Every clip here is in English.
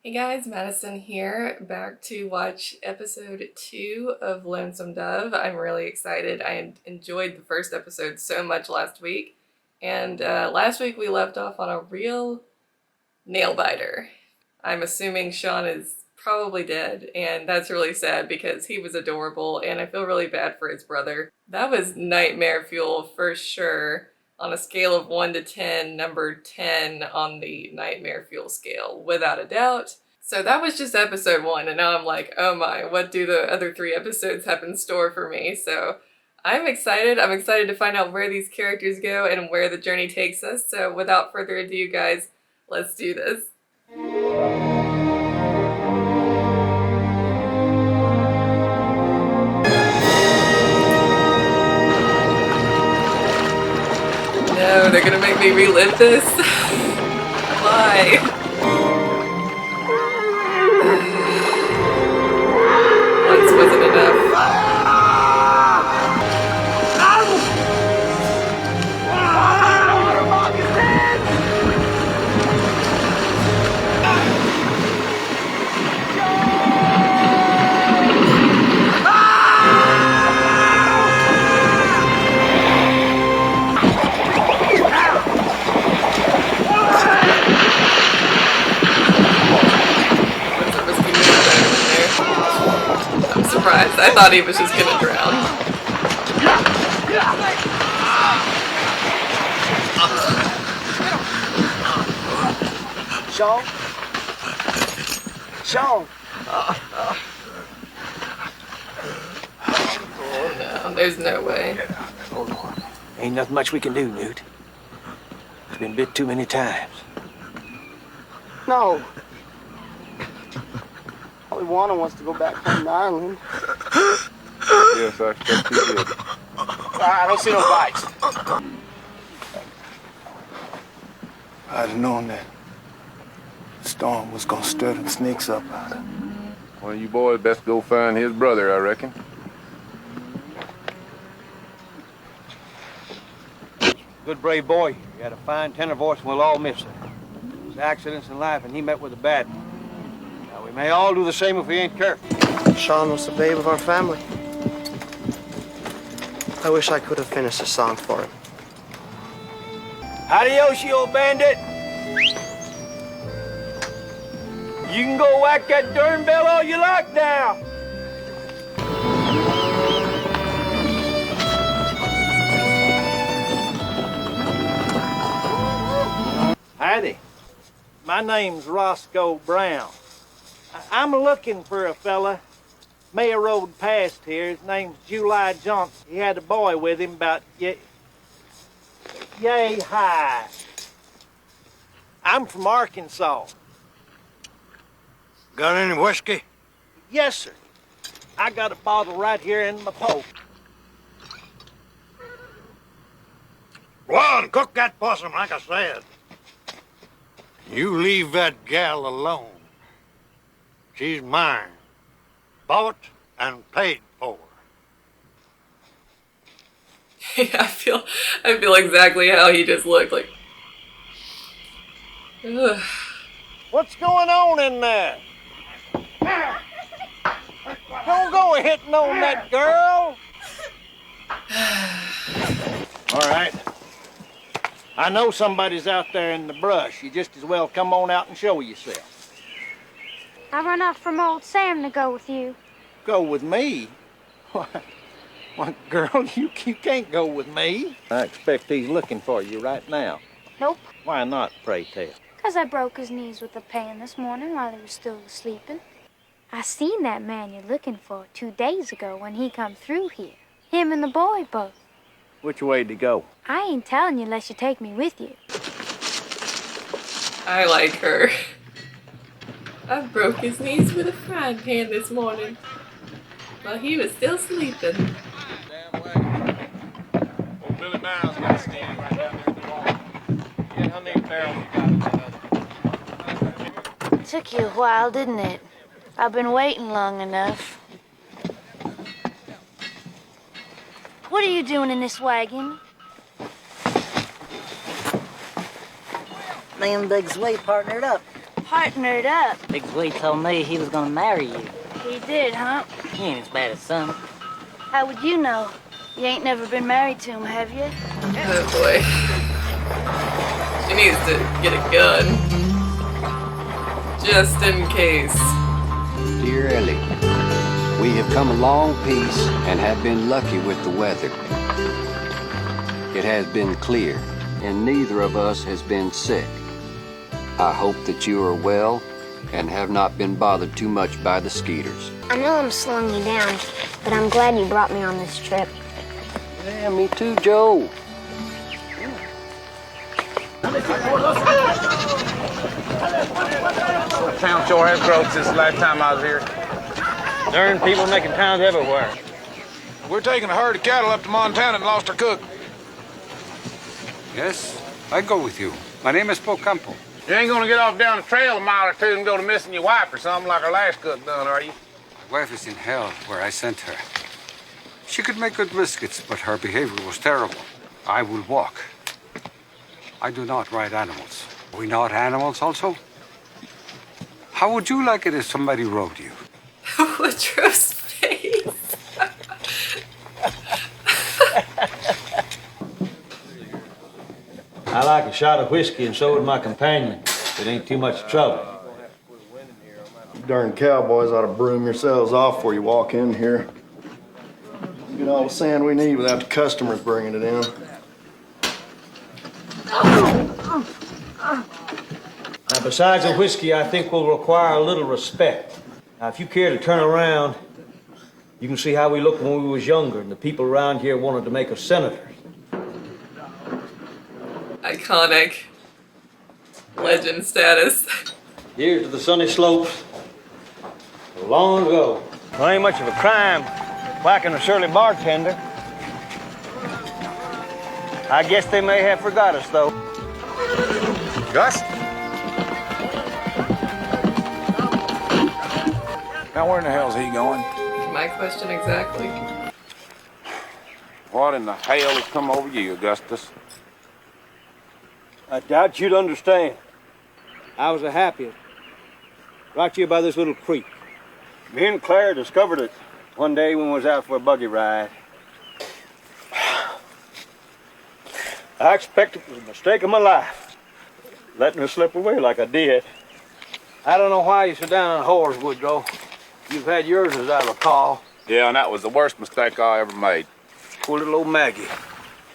Hey guys, Madison here, back to watch episode 2 of Lonesome Dove. I'm really excited. I enjoyed the first episode so much last week. And last week we left off on a real nail biter. I'm assuming Sean is probably dead, and that's really sad because he was adorable, and I feel really bad for his brother. That was nightmare fuel for sure. On a scale of 1 to 10, number 10 on the nightmare fuel scale, without a doubt. So that was just episode 1, and now I'm like, oh my, what do the other 3 episodes have in store for me? So I'm excited. I'm excited to find out where these characters go and where the journey takes us. So without further ado, guys, let's do this. No, they're gonna make me relive this? Why? Once wasn't enough. I'm surprised. I thought he was just gonna drown. Sean? Sean! Oh no, there's no way. Hold on. Ain't nothing much we can do, Newt. It's been bit too many times. No. Juana wants to go back home to Ireland. Yes, I expect he did. I don't see no bites. I'd have known that the storm was gonna stir them snakes up out of. Well, you boys best go find his brother, I reckon. Good brave boy. He had a fine tenor voice and we'll all miss him. There's accidents in life and he met with a bad one. Now, we may all do the same if we ain't careful. Sean was the babe of our family. I wish I could have finished a song for him. Adios, you old bandit. You can go whack that darn bell all you like now. Howdy. My name's Roscoe Brown. I'm looking for a fella. Mayor rode past here. His name's July Johnson. He had a boy with him about yay high. I'm from Arkansas. Got any whiskey? Yes, sir. I got a bottle right here in my poke. Well, cook that possum like I said. You leave that gal alone. She's mine. Bought and paid for. I feel exactly how he just looked like. Ugh. What's going on in there? Don't go hitting on that girl. All right. I know somebody's out there in the brush. You just as well come on out and show yourself. I run off from old Sam to go with you. Go with me? Why, girl, you can't go with me. I expect he's looking for you right now. Nope, Why not, pray tell? 'cause I broke his knees with a pain this morning while he was still sleeping. I seen that man you're looking for 2 days ago when he come through here. Him and the boy both. Which way to go? I ain't telling you unless you take me with you. I like her. I broke his knees with a frying pan this morning while he was still sleeping. Damn way. Old Billy Miles got standing right down there at the wall. Yeah, how many barrels you got? Took you a while, didn't it? I've been waiting long enough. What are you doing in this wagon? Me and Big's way partnered up. partnered up. Big Lee told me he was gonna marry you. He did, huh? He ain't as bad as some. How would you know? You ain't never been married to him, have you? Oh boy. She needs to get a gun. Just in case. Dear Ellie, we have come a long piece and have been lucky with the weather. It has been clear, and neither of us has been sick. I hope that you are well and have not been bothered too much by the skeeters. I know I'm slowing you down, but I'm glad you brought me on this trip. Yeah, me too, Joe. The town sure has grown since the last time I was here. Darn people making towns everywhere. We're taking a herd of cattle up to Montana and lost our cook. Yes, I go with you. My name is Pocampo. You ain't gonna get off down the trail a mile or two and go to missing your wife or something like our last cook done, are you? Wife is in hell where I sent her. She could make good biscuits, but her behavior was terrible. I will walk. I do not ride animals. Are we not animals also? How would you like it if somebody rode you? Woodrow's face. I like a shot of whiskey, and so would my companion. It ain't too much trouble. You darn cowboys ought to broom yourselves off before you walk in here. We get all the sand we need without the customers bringing it in. Now, besides the whiskey, I think will require a little respect. Now, if you care to turn around, you can see how we looked when we was younger, and the people around here wanted to make us senators. Iconic. Legend status. Here's to the sunny slopes. Long ago. Well, ain't much of a crime whacking a surly bartender. I guess they may have forgot us, though. Gus? Now where in the hell's he going? My question exactly. What in the hell has come over you, Augustus? I doubt you'd understand. I was the happiest. Right here by this little creek. Me and Claire discovered it one day when we was out for a buggy ride. I expect it was a mistake of my life, letting her slip away like I did. I don't know why you sit down on a horse, Woodrow. You've had yours, as I recall. Yeah, and that was the worst mistake I ever made. Poor little old Maggie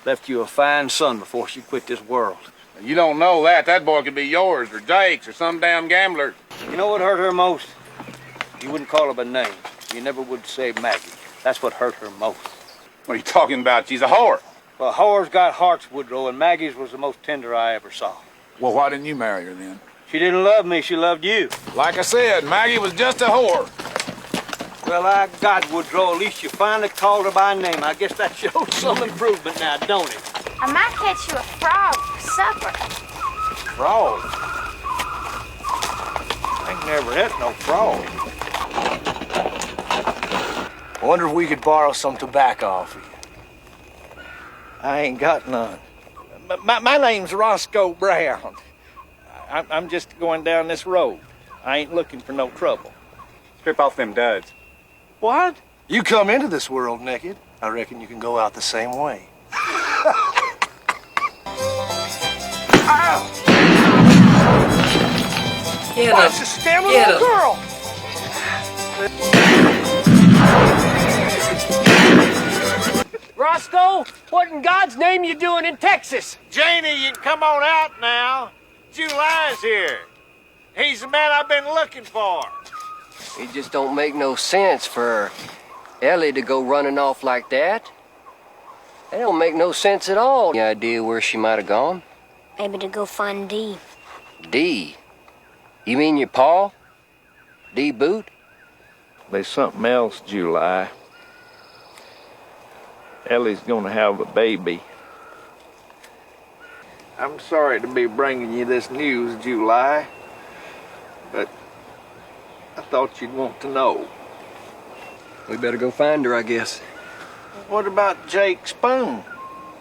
left you a fine son before she quit this world. You don't know that. That boy could be yours or Jake's or some damn gambler. You know what hurt her most? You wouldn't call her by name. You never would say Maggie. That's what hurt her most. What are you talking about? She's a whore. Well, whores got hearts, Woodrow, and Maggie's was the most tender I ever saw. Well, why didn't you marry her then? She didn't love me, she loved you. Like I said, Maggie was just a whore. Well, I got Woodrow. At least you finally called her by name. I guess that shows some improvement now, don't it? I might catch you a frog for supper. Frog? I ain't never had no frog. I wonder if we could borrow some tobacco off of you. I ain't got none. My name's Roscoe Brown. I'm just going down this road. I ain't looking for no trouble. Strip off them duds. What? You come into this world naked. I reckon you can go out the same way. Ow! Get Why him. is she stabbing a Get little him. girl? Roscoe, what in God's name you doing in Texas? Janie, you can come on out now. July's here. He's the man I've been looking for. It just don't make no sense for Ellie to go running off like that. That don't make no sense at all. Any idea where she might have gone? Maybe to go find Dee. Dee? You mean your pa? Dee Boot? There's something else, July. Ellie's gonna have a baby. I'm sorry to be bringing you this news, July, but I thought you'd want to know. We better go find her, I guess. What about Jake Spoon?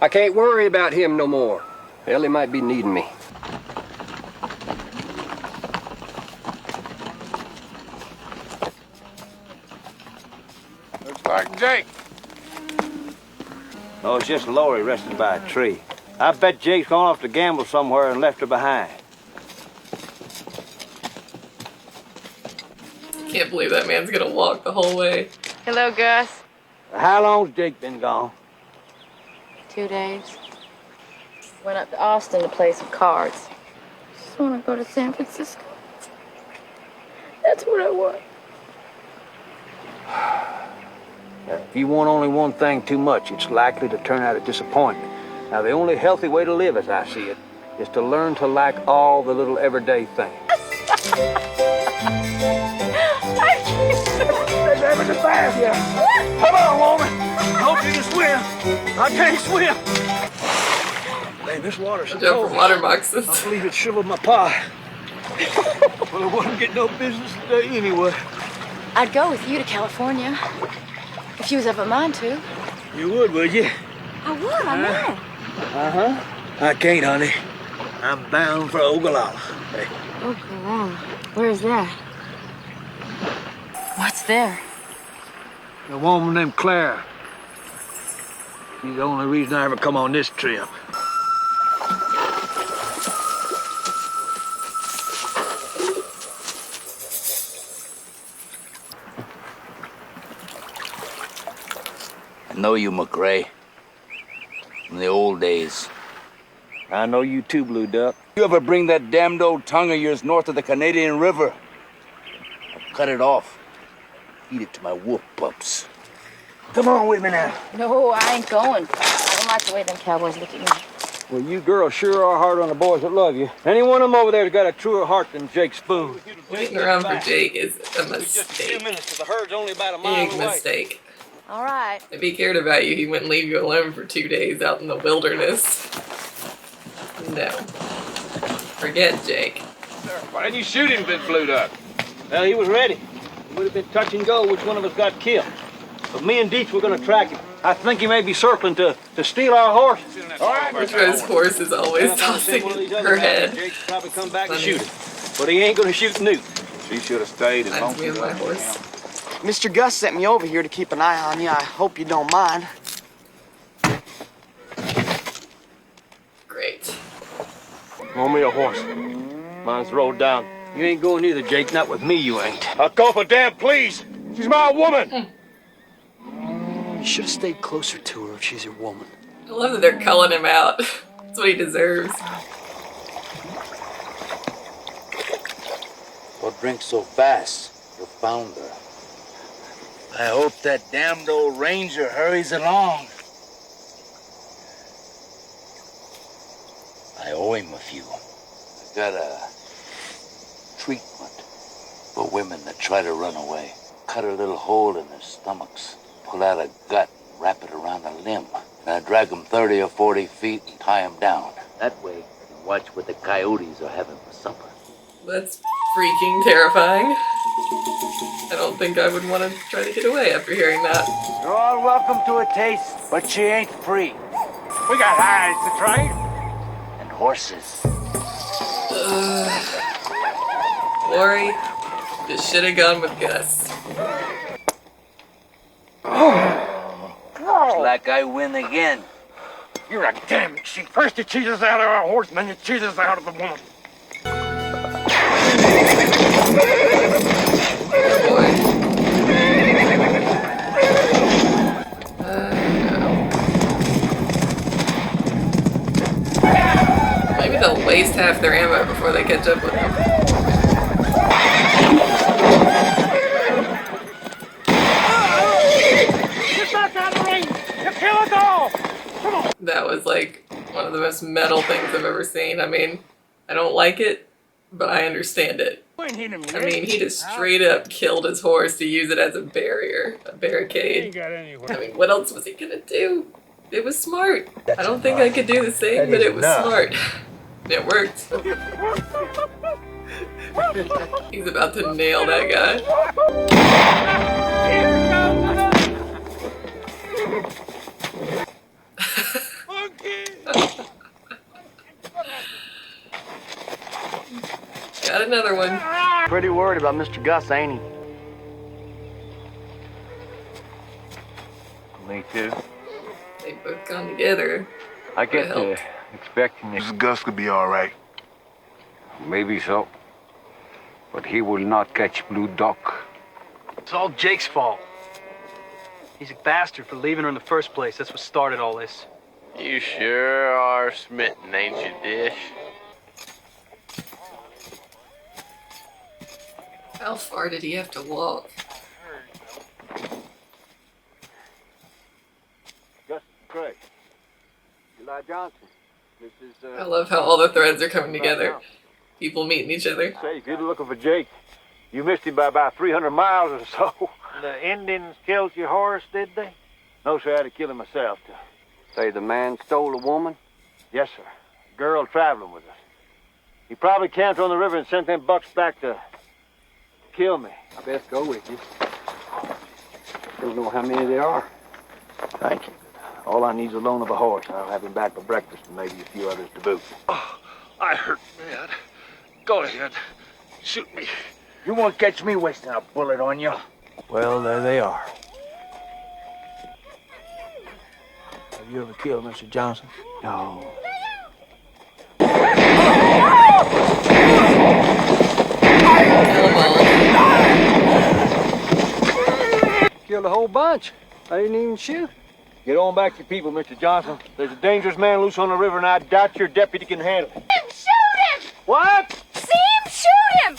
I can't worry about him no more. Ellie might be needing me. like Jake. No, it's just Lori resting by a tree. I bet Jake's gone off to gamble somewhere and left her behind. Can't believe that man's gonna walk the whole way. Hello, Gus. How long's Jake been gone? 2 days. Went up to Austin to play some cards. Just want to go to San Francisco. That's what I want. If you want only one thing too much, it's likely to turn out a disappointment. Now, the only healthy way to live, as I see it, is to learn to like all the little everyday things. Come on, woman. Hope you can swim. I can't swim. Man, this water's so Watch out cold. for water boxes. I believe it shivered my pie. Well, I wouldn't get no business today anyway. I'd go with you to California. If you was of a mind to. You would you? I would, I know. Uh-huh. I can't, honey. I'm bound for Ogallala. Hey. Oklahoma. Where's that? What's there? A woman named Claire. She's the only reason I ever come on this trip. I know you, McRae. From the old days. I know you too, Blue Duck. You ever bring that damned old tongue of yours north of the Canadian River? I'll cut it off. Feed it to my wolf pups. Come on with me now. No, I ain't going. I don't like the way them cowboys look at me. Well, you girls sure are hard on the boys that love you. Any one of them over there's got a truer heart than Jake Spoon. Waiting around for Jake is a mistake. Just a few minutes, the herd's only about a mile Big away. mistake. All right. If he cared about you, he wouldn't leave you alone for 2 days out in the wilderness. No. Forget Jake. Why didn't you shoot him, Blue Duck? Well, he was ready. It would have been touch and go which one of us got killed. But me and Deech were going to track him. I think he may be circling to steal our horse. All right. Which horse is always tossing her head. Jake's probably come back and shoot him. But he ain't going to shoot Newt. She should have stayed and Reminds me of my horse. Mr. Gus sent me over here to keep an eye on you. I hope you don't mind. Great. Loan me a horse. Mine's rolled down. You ain't going either, Jake. Not with me, you ain't. I'll call for damn, please. She's my woman. You should have stayed closer to her if she's your woman. I love that they're culling him out. That's what he deserves. What drinks so fast? You found her. I hope that damned old ranger hurries along. I owe him a few. I got a treatment for women that try to run away. Cut a little hole in their stomachs, pull out a gut, and wrap it around a limb. And I drag them 30 or 40 feet and tie them down. That way, I can watch what the coyotes are having for supper. That's freaking terrifying. I don't think I would want to try to get away after hearing that. You're all welcome to a taste, but she ain't free. We got hides to trade. And horses. Lori just should have gone with Gus. Looks like I win again. You're a damn cheat. First you cheat us out of our horse, and then you cheat us out of the woman. Oh boy. No. Maybe they'll waste half their ammo before they catch up with him. Get back out of the ring! You kill us all! Come on! That was like one of the most metal things I've ever seen. I mean, I don't like it, but I understand it. I mean, he just straight up killed his horse to use it as a barrier, a barricade. I mean, what else was he gonna do? It was smart. I don't think I could do the same, but it was smart. It worked. He's about to nail that guy. Got another one. Pretty worried about Mr. Gus, ain't he? Me too. They both gone together. I get to expecting this. Gus could be all right. Maybe so. But he will not catch Blue Duck. It's all Jake's fault. He's a bastard for leaving her in the first place. That's what started all this. You sure are smitten, ain't you, Dish? How far did he have to walk? Justin Craig. Eli Johnson. This is, I love how all the threads are coming together. People meeting each other. Say, if you're looking for Jake, you missed him by about 300 miles or so. The Indians killed your horse, did they? No, sir, I had to kill him myself. Say the man stole a woman? Yes, sir. A girl traveling with us. He probably camped on the river and sent them bucks back to kill me. I best go with you. Don't know how many there are. Thank you. All I need is a loan of a horse. I'll have him back for breakfast and maybe a few others to boot. Oh, I hurt bad. Go ahead. Shoot me. You won't catch me wasting a bullet on you. Well, there they are. Have you ever killed Mr. Johnson? No. Killed a whole bunch. I didn't even shoot. Get on back to your people, Mr. Johnson. There's a dangerous man loose on the river, and I doubt your deputy can handle it. Shoot him! What? See him? Shoot him!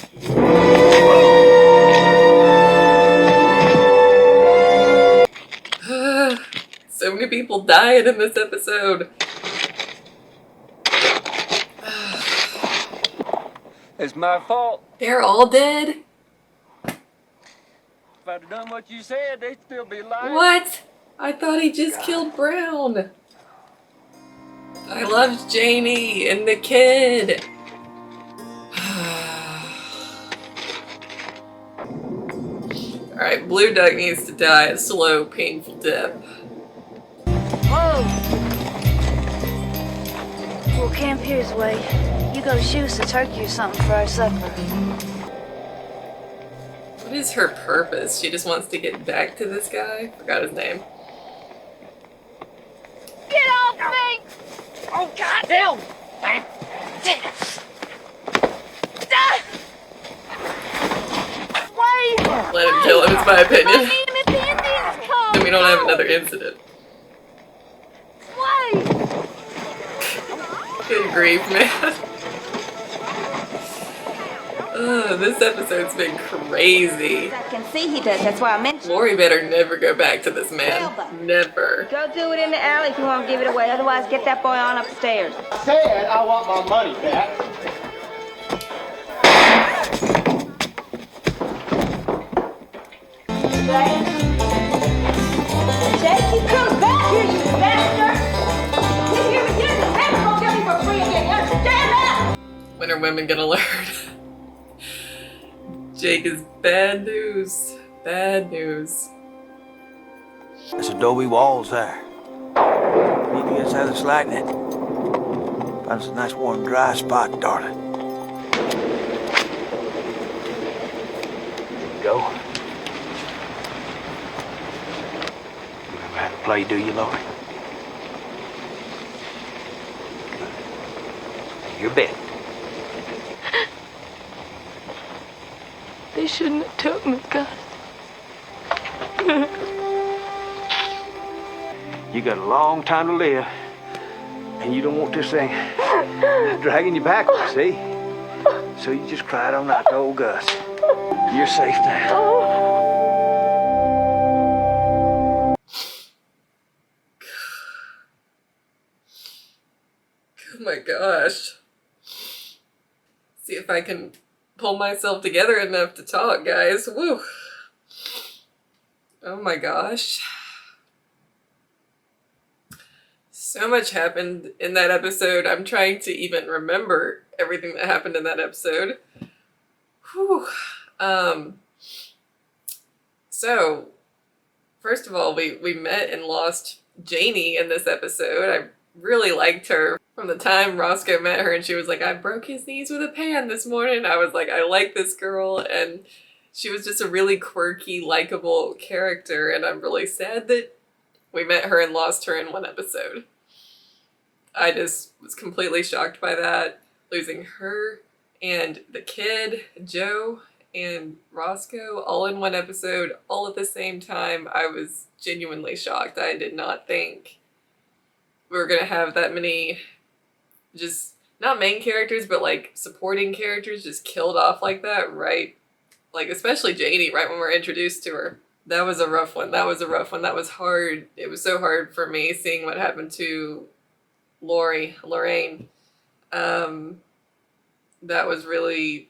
So many people died in this episode. It's my fault. They're all dead? If I'd have done what you said, they'd still be alive. What? I thought he just killed Brown. I loved Janie and the kid. Alright, Blue Duck needs to die a slow, painful death. Whoa! We'll camp here's the way. You go shoot us a turkey or something for our supper. What is her purpose? She just wants to get back to this guy? Forgot his name. Get off me! Oh, goddamn! Wait! Let him kill him, it's my opinion. I need him if the Indians come! Then we don't have another incident. Wait! Good grief, man. This episode's been crazy. I can see he does. That's why I mentioned. Lori better never go back to this man. Never. Go do it in the alley if you want to give it away. Otherwise, get that boy on upstairs. I said I want my money back. Jake, you come back here, you bastard! You hear me? You're never gonna get me for free again. You understand that? When are women gonna learn? Jake is bad news. Bad news. There's adobe walls there. Need to get inside this lightning. Find us a nice warm dry spot, darling. There you go. You remember how to play, do you, Lori? Good. Your bed. They shouldn't have took me, God. You got a long time to live, and you don't want this thing dragging you backwards, see? So you just cried on out to old Gus. You're safe now. Oh my gosh. See if I can pull myself together enough to talk, guys. Woo. Oh my gosh. So much happened in that episode. I'm trying to even remember everything that happened in that episode. Whew. So, first of all, we met and lost Janie in this episode. I really liked her. From the time Roscoe met her and she was like, I broke his knees with a pan this morning. I was like, I like this girl. And she was just a really quirky, likable character. And I'm really sad that We met her and lost her in one episode. I just was completely shocked by that. Losing her and the kid, Joe, and Roscoe all in one episode, all at the same time. I was genuinely shocked. I did not think we were going to have that many, just not main characters, but like supporting characters just killed off like that, right? Like, especially Janie, right when we're introduced to her. That was a rough one. That was That was hard. It was so hard for me seeing what happened to Lorraine. That was really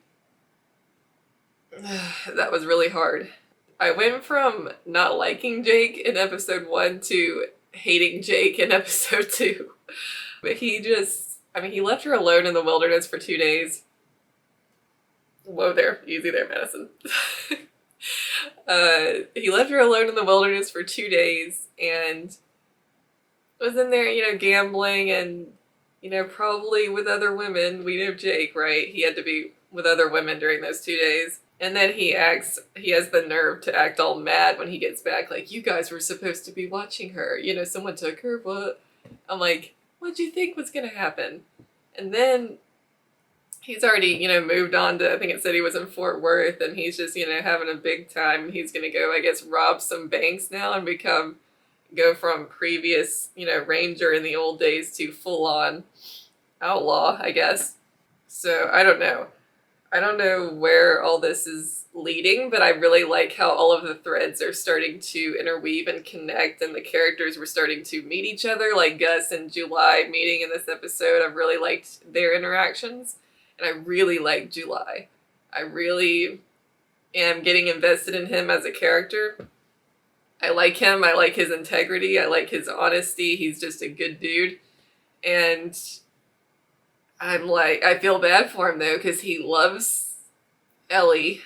hard. I went from not liking Jake in episode 1 to hating Jake in episode 2. But he left her alone in the wilderness for 2 days. Whoa there, easy there, Madison. He left her alone in the wilderness for 2 days and was in there, gambling and, probably with other women. We know Jake, right? He had to be with other women during those 2 days. And then he has the nerve to act all mad when he gets back, like, you guys were supposed to be watching her. Someone took her, but I'm like, what'd you think was going to happen? And then he's already, moved on to, I think it said he was in Fort Worth, and he's just, having a big time. He's going to go, I guess, rob some banks now and go from previous, ranger in the old days to full-on outlaw, I guess. So, I don't know. I don't know where all this is leading, but I really like how all of the threads are starting to interweave and connect, and the characters were starting to meet each other, like Gus and July meeting in this episode. I really liked their interactions, and I really like July. I really am getting invested in him as a character. I like him. I like his integrity. I like his honesty. He's just a good dude. And I'm like, I feel bad for him though, because he loves Ellie,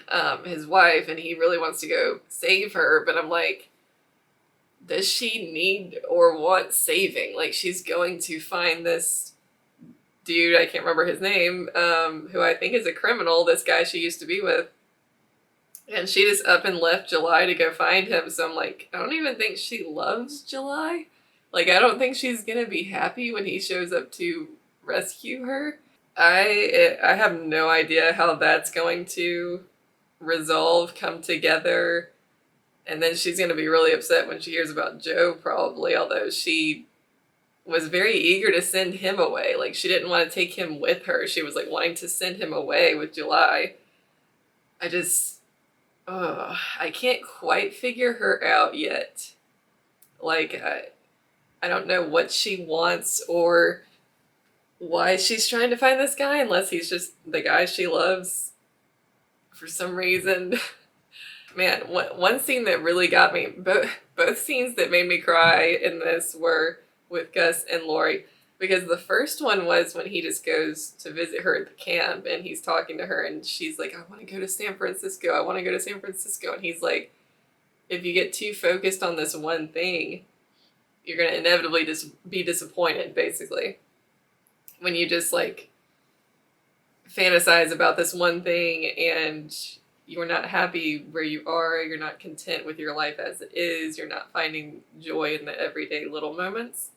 his wife, and he really wants to go save her. But I'm like, does she need or want saving? Like, she's going to find this dude, I can't remember his name, who I think is a criminal, this guy she used to be with. And she just up and left July to go find him. So I'm like, I don't even think she loves July. Like, I don't think she's gonna be happy when he shows up to rescue her. I have no idea how that's going to come together. And then she's gonna be really upset when she hears about Joe, probably, although she was very eager to send him away. Like, she didn't want to take him with her. She was like wanting to send him away with July. I can't quite figure her out yet. Like, I don't know what she wants or why she's trying to find this guy, unless he's just the guy she loves for some reason. Man, one scene that really got me, both scenes that made me cry in this were with Gus and Lori, because the first one was when he just goes to visit her at the camp and he's talking to her and she's like, I want to go to San Francisco. I want to go to San Francisco. And he's like, if you get too focused on this one thing, you're going to inevitably just be disappointed, basically. When you just like fantasize about this one thing and you're not happy where you are, you're not content with your life as it is, you're not finding joy in the everyday little moments.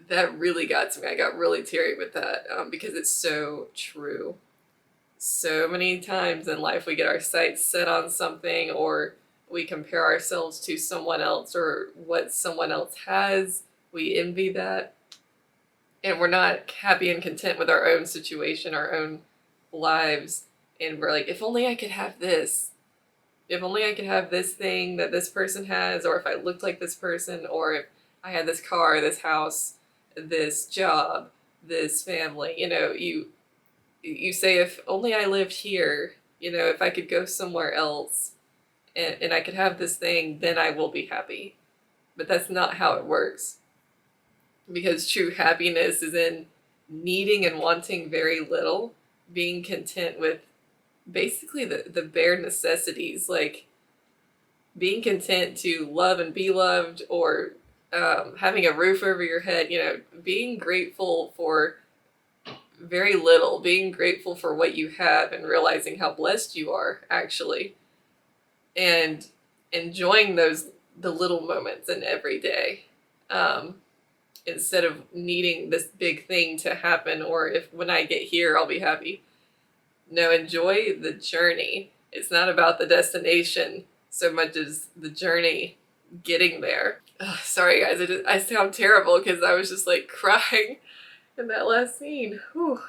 That really got to me. I got really teary with that because it's so true. So many times in life we get our sights set on something, or we compare ourselves to someone else or what someone else has. We envy that. And we're not happy and content with our own situation, our own lives. And we're like, if only I could have this. If only I could have this thing that this person has, or if I looked like this person, or if I had this car, this house, this job, this family. You say, if only I lived here, if I could go somewhere else and I could have this thing, then I will be happy. But that's not how it works. Because true happiness is in needing and wanting very little, being content with basically the bare necessities, like being content to love and be loved, or having a roof over your head, being grateful for very little, being grateful for what you have and realizing how blessed you are, actually, and enjoying the little moments in every day. instead of needing this big thing to happen, or if when I get here I'll be happy. No, enjoy the journey. It's not about the destination so much as the journey getting there. Ugh, sorry guys, I sound terrible because I was just like crying in that last scene. Whew.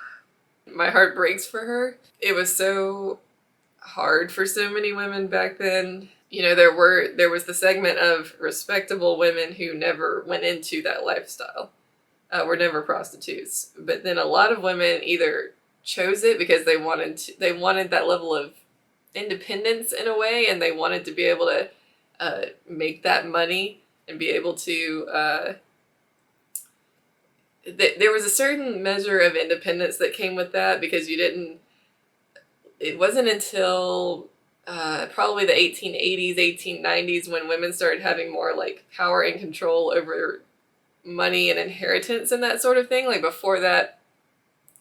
My heart breaks for her. It was so hard for so many women back then. You know, there was the segment of respectable women who never went into that lifestyle, were never prostitutes. But then a lot of women either chose it because they wanted that level of independence in a way, and they wanted to be able to make that money and be able to. There was a certain measure of independence that came with that, because it wasn't until probably the 1880s, 1890s when women started having more like power and control over money and inheritance and that sort of thing. Like before that,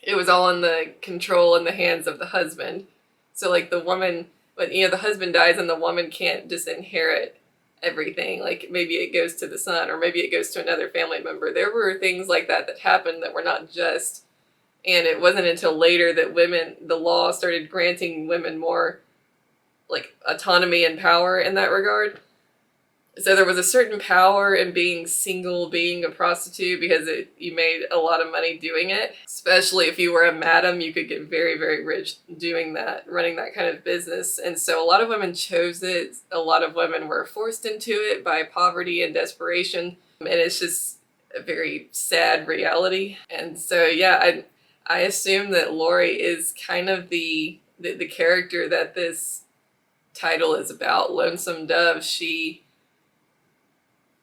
it was all in the control in the hands of the husband. So like the woman, but the husband dies and the woman can't just inherit everything. Like maybe it goes to the son, or maybe it goes to another family member. There were things like that happened that were not just. And it wasn't until later that the law started granting women more like autonomy and power in that regard. So there was a certain power in being single, being a prostitute, because you made a lot of money doing it. Especially if you were a madam, you could get very, very rich doing that, running that kind of business. And so a lot of women chose it. A lot of women were forced into it by poverty and desperation. And it's just a very sad reality. And so, yeah, I assume that Lori is kind of the character that this title is about, Lonesome Dove.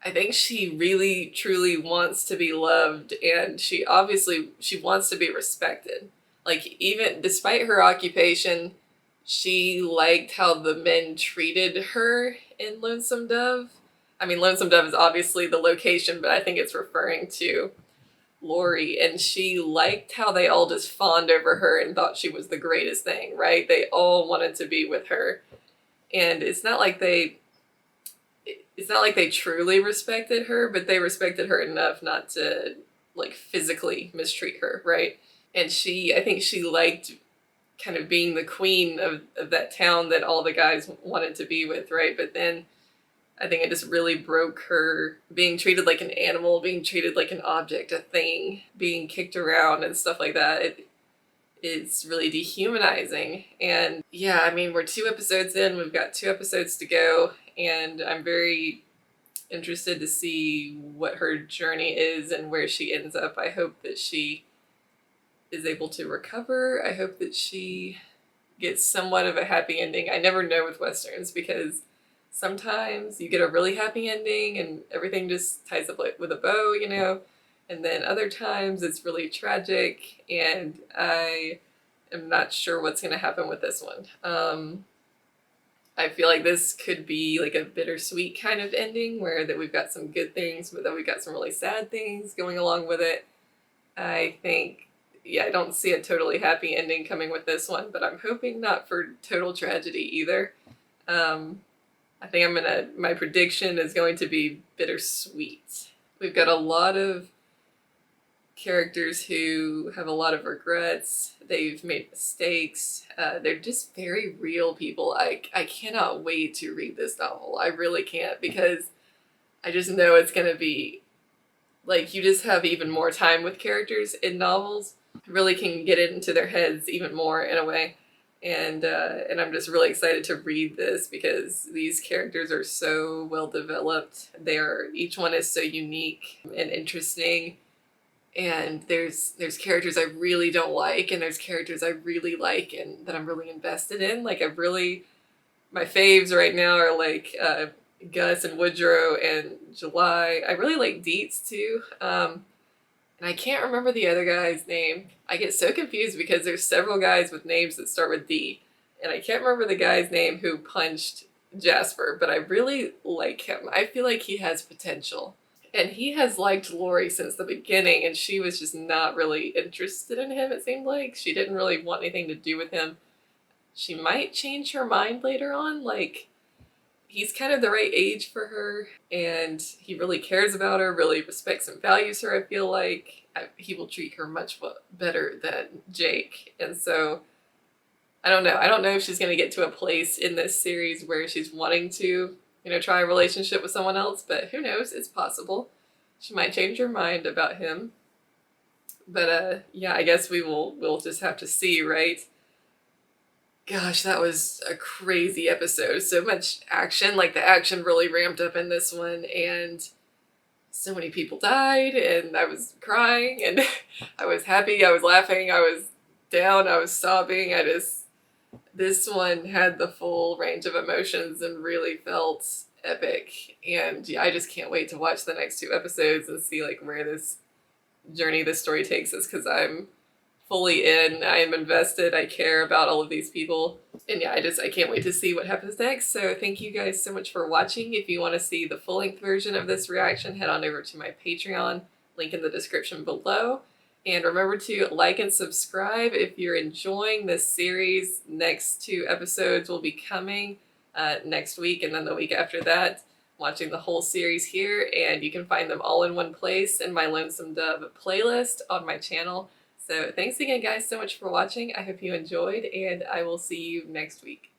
I think she really, truly wants to be loved, and she wants to be respected. Like, even despite her occupation, she liked how the men treated her in Lonesome Dove. I mean, Lonesome Dove is obviously the location, but I think it's referring to Lori, and she liked how they all just fawned over her and thought she was the greatest thing, right? They all wanted to be with her. And it's not like they truly respected her, but they respected her enough not to like physically mistreat her, right? And I think she liked kind of being the queen of that town that all the guys wanted to be with, right? But then I think it just really broke her, being treated like an animal, being treated like an object, a thing, being kicked around and stuff like that. It's really dehumanizing. And yeah, I mean, we're 2 episodes in, we've got 2 episodes to go, and I'm very interested to see what her journey is and where she ends up. I hope that she is able to recover. I hope that she gets somewhat of a happy ending. I never know with Westerns, because sometimes you get a really happy ending and everything just ties up with a bow, and then other times it's really tragic, and I am not sure what's going to happen with this one. I feel like this could be like a bittersweet kind of ending, where that we've got some good things, but then we've got some really sad things going along with it. I think, I don't see a totally happy ending coming with this one, but I'm hoping not for total tragedy either. I think my prediction is going to be bittersweet. We've got a lot of characters who have a lot of regrets. They've made mistakes. They're just very real people. I cannot wait to read this novel. I really can't, because I just know it's going to be like, you just have even more time with characters in novels. Really can get into their heads even more in a way. And I'm just really excited to read this, because these characters are so well developed. Each one is so unique and interesting. And there's characters I really don't like, and there's characters I really like and that I'm really invested in. Like, my faves right now are like Gus and Woodrow and July. I really like Dietz too. And I can't remember the other guy's name. I get so confused because there's several guys with names that start with D. And I can't remember the guy's name who punched Jasper, but I really like him. I feel like he has potential. And he has liked Lori since the beginning, and she was just not really interested in him, it seemed like. She didn't really want anything to do with him. She might change her mind later on. Like, he's kind of the right age for her, and he really cares about her, really respects and values her. I feel like he will treat her much better than Jake. And so I don't know. I don't know if she's going to get to a place in this series where she's wanting to, try a relationship with someone else, but who knows? It's possible. She might change her mind about him. But yeah, I guess we'll just have to see, right? Gosh, that was a crazy episode. So much action. Like, the action really ramped up in this one, and so many people died, and I was crying, and I was happy, I was laughing, I was down, I was sobbing. This one had the full range of emotions and really felt epic. And yeah, I just can't wait to watch the next 2 episodes and see like where this journey, this story takes us, because I'm fully in. I am invested. I care about all of these people. And yeah, I can't wait to see what happens next. So thank you guys so much for watching. If you want to see the full-length version of this reaction, head on over to my Patreon, link in the description below. And remember to like and subscribe if you're enjoying this series. Next 2 episodes will be coming next week, and then the week after that, watching the whole series here. And you can find them all in one place in my Lonesome Dove playlist on my channel. So thanks again, guys, so much for watching. I hope you enjoyed, and I will see you next week.